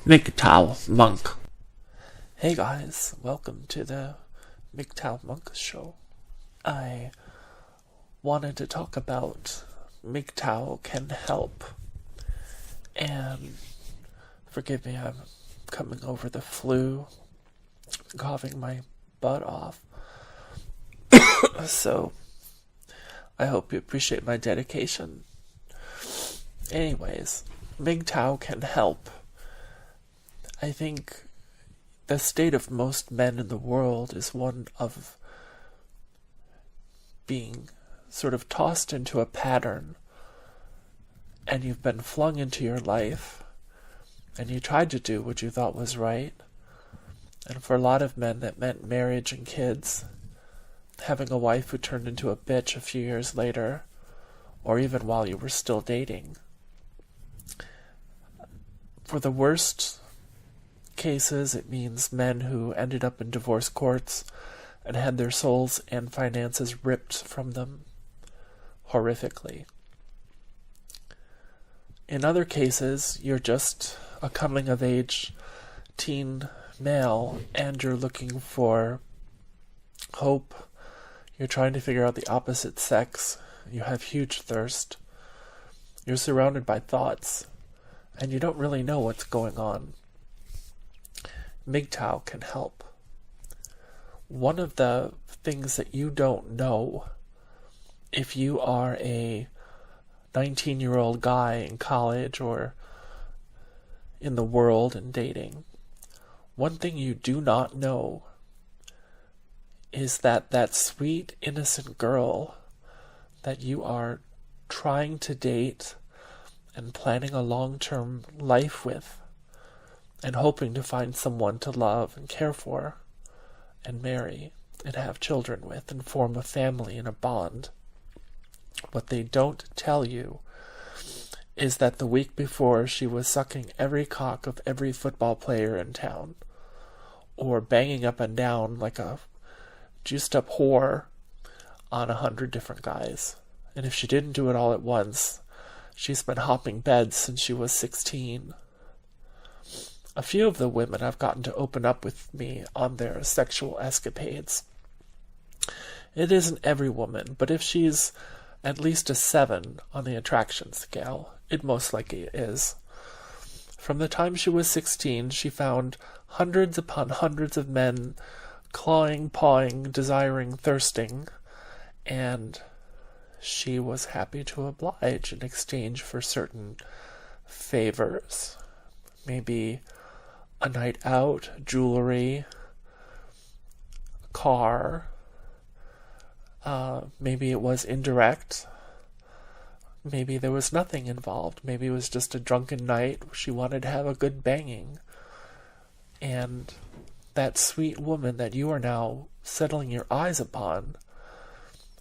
MGTOW Monk. Hey guys, welcome to the MGTOW Monk show. I wanted to talk about MGTOW Can Help. And forgive me, I'm coming over the flu, coughing my butt off. So, I hope you appreciate my dedication. Anyways, MGTOW Can Help. I think the state of most men in the world is one of being sort of tossed into a pattern, and you've been flung into your life, and you tried to do what you thought was right, and for a lot of men that meant marriage and kids, having a wife who turned into a bitch a few years later, or even while you were still dating. For the worst cases, it means men who ended up in divorce courts and had their souls and finances ripped from them horrifically. In other cases, you're just a coming-of-age teen male and you're looking for hope. You're trying to figure out the opposite sex. You have huge thirst. You're surrounded by thoughts, and you don't really know what's going on. MGTOW can help. One of the things that you don't know, if you are a 19-year-old guy in college or in the world and dating, one thing you do not know is that sweet, innocent girl that you are trying to date and planning a long-term life with, and hoping to find someone to love and care for, and marry, and have children with, and form a family and a bond. What they don't tell you is that the week before she was sucking every cock of every football player in town, or banging up and down like a juiced-up whore on 100 different guys. And if she didn't do it all at once, she's been hopping beds since she was 16. A few of the women I've gotten to open up with me on their sexual escapades. It isn't every woman, but if she's at least a 7 on the attraction scale, it most likely is. From the time she was 16, she found hundreds upon hundreds of men clawing, pawing, desiring, thirsting, and she was happy to oblige in exchange for certain favors. Maybe a night out, jewelry, a car. Maybe it was indirect. Maybe there was nothing involved. Maybe it was just a drunken night. She wanted to have a good banging. And that sweet woman that you are now settling your eyes upon,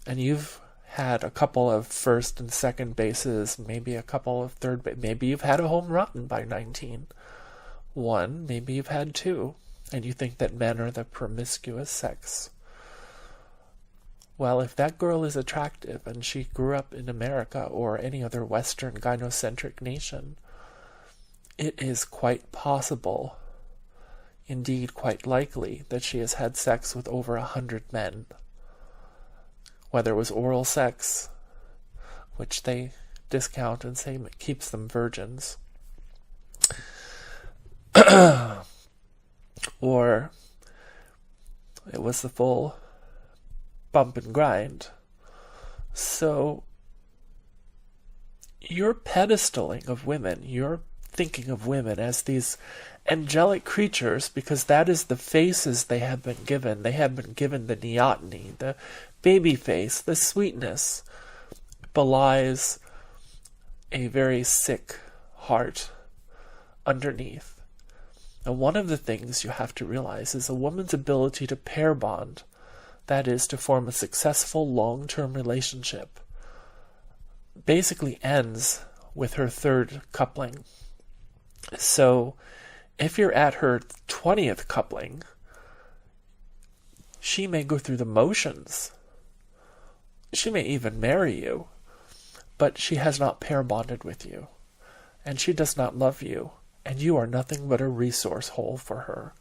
and you've had a couple of first and second bases, maybe a couple of third bases, maybe you've had a home run by 19. One, maybe you've had 2, and you think that men are the promiscuous sex. Well, if that girl is attractive and she grew up in America or any other Western gynocentric nation, it is quite possible, indeed quite likely, that she has had sex with over 100 men. Whether it was oral sex, which they discount and say keeps them virgins, or it was the full bump and grind. So you're pedestaling of women. You're thinking of women as these angelic creatures because that is the faces they have been given. They have been given the neoteny, the baby face, the sweetness belies a very sick heart underneath. And one of the things you have to realize is a woman's ability to pair bond, that is, to form a successful long-term relationship, basically ends with her third coupling. So, if you're at her 20th coupling, she may go through the motions. She may even marry you, but she has not pair bonded with you, and she does not love you and you are nothing but a resource hole for her.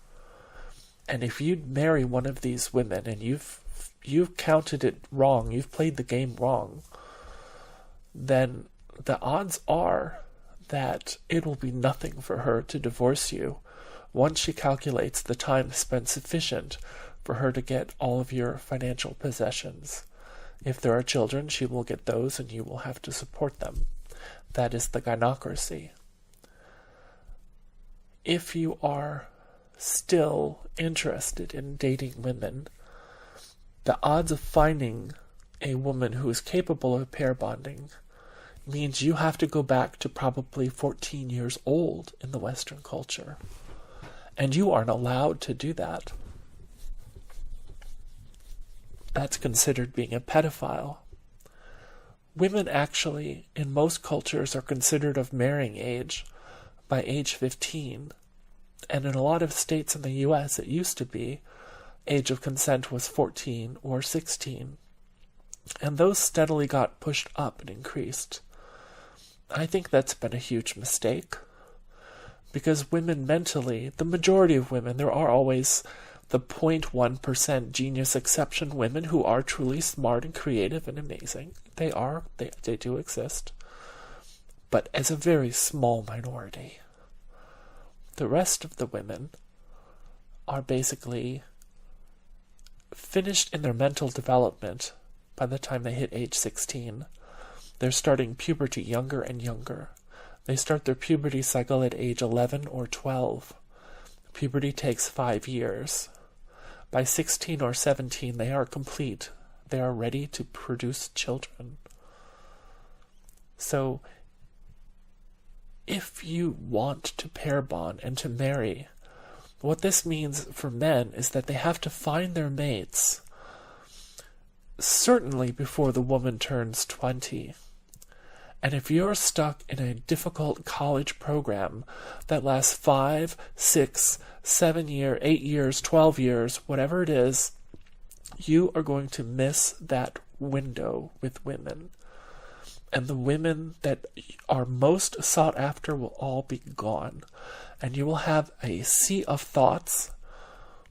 And if you marry one of these women and you've counted it wrong, you've played the game wrong, then the odds are that it will be nothing for her to divorce you once she calculates the time spent sufficient for her to get all of your financial possessions. If there are children, she will get those and you will have to support them. That is the gynocracy. If you are still interested in dating women, the odds of finding a woman who is capable of pair bonding means you have to go back to probably 14 years old in the Western culture. And you aren't allowed to do that. That's considered being a pedophile. Women actually, in most cultures, are considered of marrying age by age 15. And in a lot of states in the U.S., it used to be age of consent was 14 or 16. And those steadily got pushed up and increased. I think that's been a huge mistake. Because women mentally, the majority of women, there are always the 0.1% genius exception women who are truly smart and creative and amazing. They do exist. But as a very small minority. The rest of the women are basically finished in their mental development by the time they hit age 16. They're starting puberty younger and younger. They start their puberty cycle at age 11 or 12. Puberty takes 5 years. By 16 or 17, they are complete. They are ready to produce children. So, if you want to pair bond and to marry, what this means for men is that they have to find their mates certainly before the woman turns 20. And if you're stuck in a difficult college program that lasts 5, 6, 7 years, 8 years, 12 years, whatever it is, you are going to miss that window with women. And the women that are most sought after will all be gone. And you will have a sea of thoughts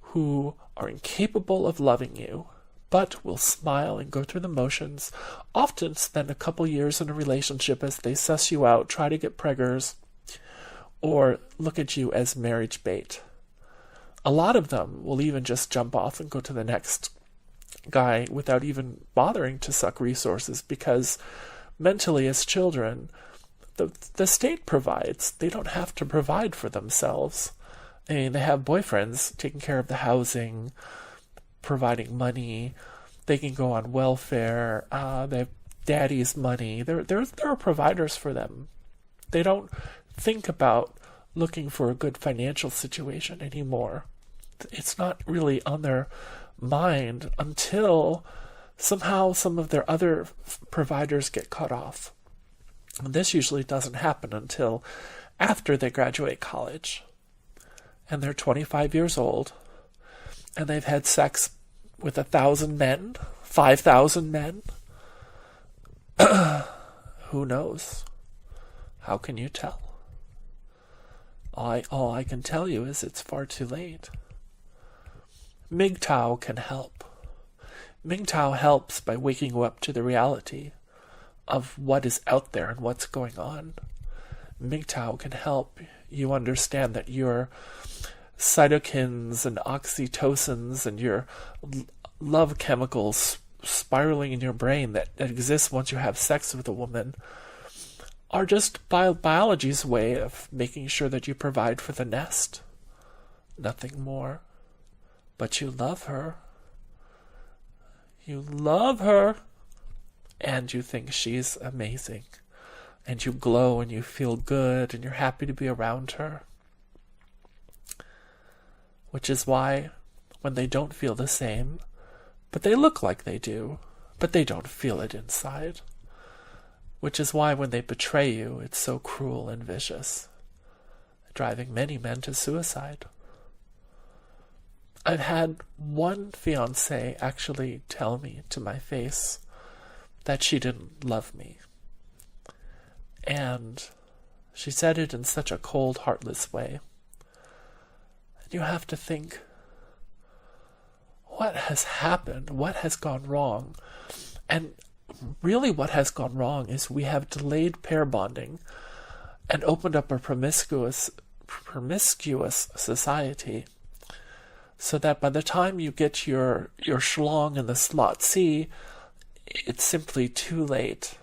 who are incapable of loving you, but will smile and go through the motions, often spend a couple years in a relationship as they suss you out, try to get preggers, or look at you as marriage bait. A lot of them will even just jump off and go to the next guy without even bothering to suck resources, because mentally as children, the state provides. They don't have to provide for themselves. I mean, they have boyfriends taking care of the housing, providing money. They can go on welfare. They have daddy's money. There are providers for them. They don't think about looking for a good financial situation anymore. It's not really on their mind until somehow some of their other providers get cut off. And this usually doesn't happen until after they graduate college. And they're 25 years old. And they've had sex with 1,000 men, 5,000 men. Who knows? How can you tell? All I can tell you is it's far too late. MGTOW can help. MGTOW helps by waking you up to the reality of what is out there and what's going on. MGTOW can help you understand that your cytokines and oxytocins and your love chemicals spiraling in your brain that exist once you have sex with a woman are just biology's way of making sure that you provide for the nest. Nothing more. But you love her. You love her. And you think she's amazing. And you glow and you feel good and you're happy to be around her. Which is why when they don't feel the same, but they look like they do, but they don't feel it inside. Which is why when they betray you, it's so cruel and vicious, driving many men to suicide. I've had one fiancé actually tell me to my face that she didn't love me. And She said it in such a cold, heartless way. And you have to think, what has happened? What has gone wrong? And really what has gone wrong is we have delayed pair bonding and opened up a promiscuous society, so that by the time you get your schlong in the slot C, it's simply too late.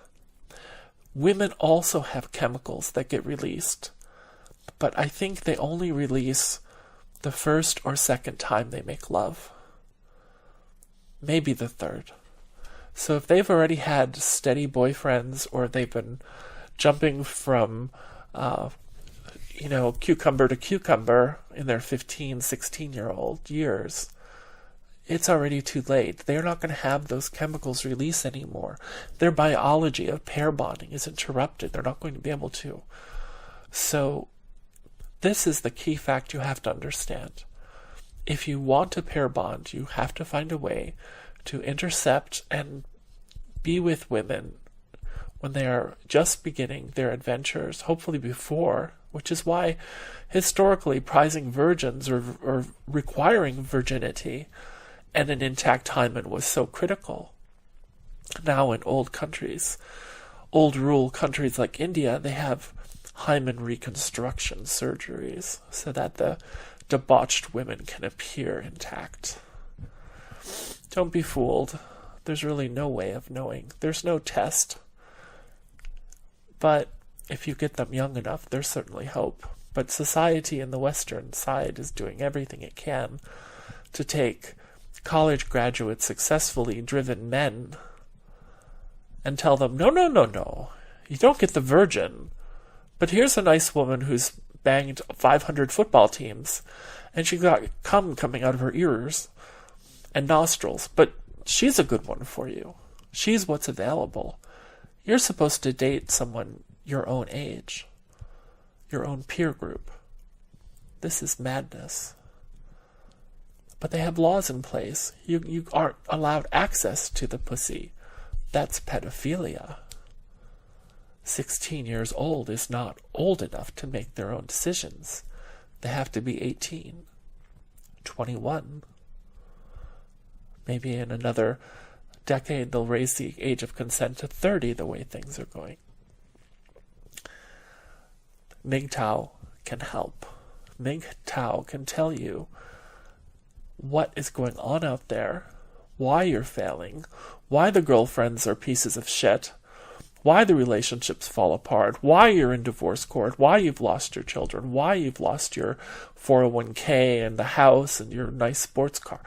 Women also have chemicals that get released, but I think they only release the first or second time they make love. Maybe the third. So if they've already had steady boyfriends, or they've been jumping from cucumber to cucumber in their 15, 16-year-old years, it's already too late. They're not going to have those chemicals release anymore. Their biology of pair bonding is interrupted. They're not going to be able to. So this is the key fact you have to understand. If you want to pair bond, you have to find a way to intercept and be with women when they are just beginning their adventures, hopefully before, which is why historically prizing virgins or requiring virginity and an intact hymen was so critical. Now in old rule countries like India, they have hymen reconstruction surgeries so that the debauched women can appear intact. Don't be fooled. There's really no way of knowing. There's no test. But if you get them young enough, there's certainly hope. But society in the Western side is doing everything it can to take college graduate, successfully driven men and tell them, no, you don't get the virgin. But here's a nice woman who's banged 500 football teams, and she got cum coming out of her ears and nostrils, but she's a good one for you. She's what's available. You're supposed to date someone your own age, your own peer group. This is madness. But they have laws in place. You aren't allowed access to the pussy. That's pedophilia. 16 years old is not old enough to make their own decisions. They have to be 18, 21. Maybe in another decade they'll raise the age of consent to 30 the way things are going. MGTOW can help. MGTOW can tell you what is going on out there, why you're failing, why the girlfriends are pieces of shit, why the relationships fall apart, why you're in divorce court, why you've lost your children, why you've lost your 401k and the house and your nice sports car.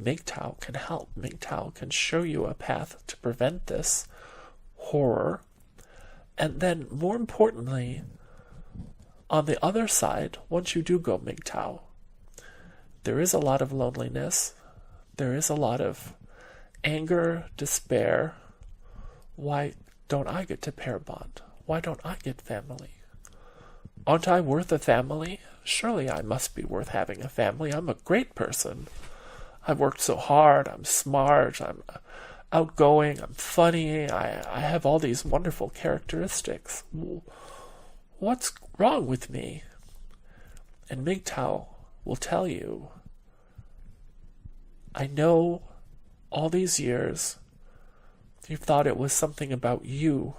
MGTOW can help. MGTOW can show you a path to prevent this horror. And then, more importantly, on the other side, once you do go MGTOW, there is a lot of loneliness. There is a lot of anger, despair. Why don't I get to pair bond? Why don't I get family? Aren't I worth a family? Surely I must be worth having a family. I'm a great person. I've worked so hard. I'm smart. I'm outgoing. I'm funny. I have all these wonderful characteristics. What's wrong with me? And MGTOW will tell you, I know all these years you've thought it was something about you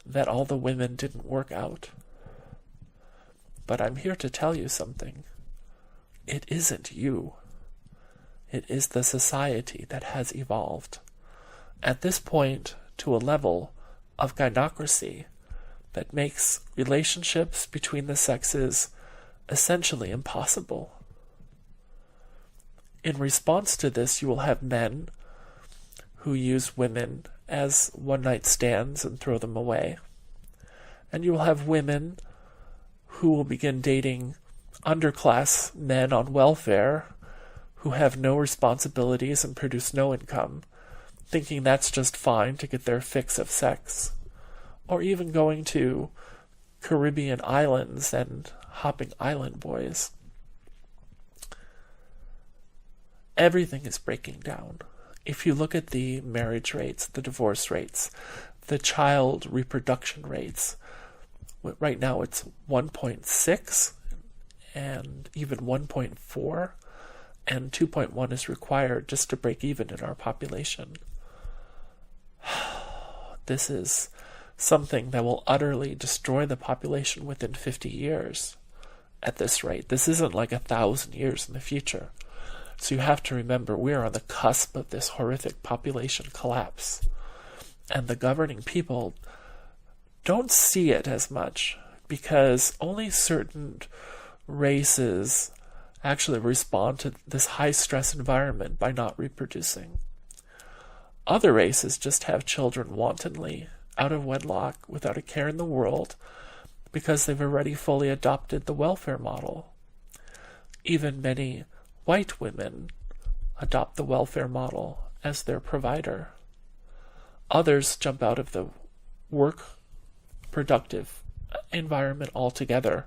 that all the women didn't work out. But I'm here to tell you something. It isn't you. It is the society that has evolved, at this point, to a level of gynocracy that makes relationships between the sexes essentially impossible. In response to this, you will have men who use women as one-night stands and throw them away. And you will have women who will begin dating underclass men on welfare who have no responsibilities and produce no income, thinking that's just fine to get their fix of sex. Or even going to Caribbean islands and hopping island boys. Everything is breaking down. If you look at the marriage rates, the divorce rates, the child reproduction rates, Right now it's 1.6 and even 1.4, and 2.1 is required just to break even in our population. This is something that will utterly destroy the population within 50 years at this rate. This isn't like 1,000 years in the future. So you have to remember we're on the cusp of this horrific population collapse. And the governing people don't see it as much because only certain races actually respond to this high-stress environment by not reproducing. Other races just have children wantonly, out of wedlock, without a care in the world, because they've already fully adopted the welfare model. Even many white women adopt the welfare model as their provider. Others jump out of the work productive environment altogether.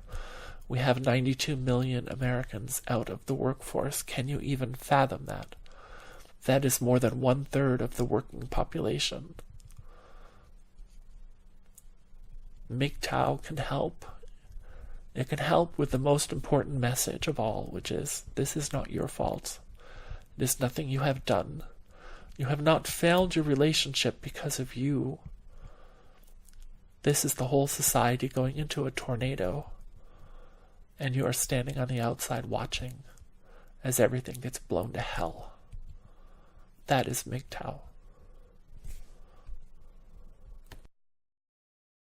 We have 92 million Americans out of the workforce. Can you even fathom that? That is more than 1/3 of the working population. MGTOW can help. It can help with the most important message of all, which is, this is not your fault. It is nothing you have done. You have not failed your relationship because of you. This is the whole society going into a tornado, and you are standing on the outside watching as everything gets blown to hell. That is MGTOW.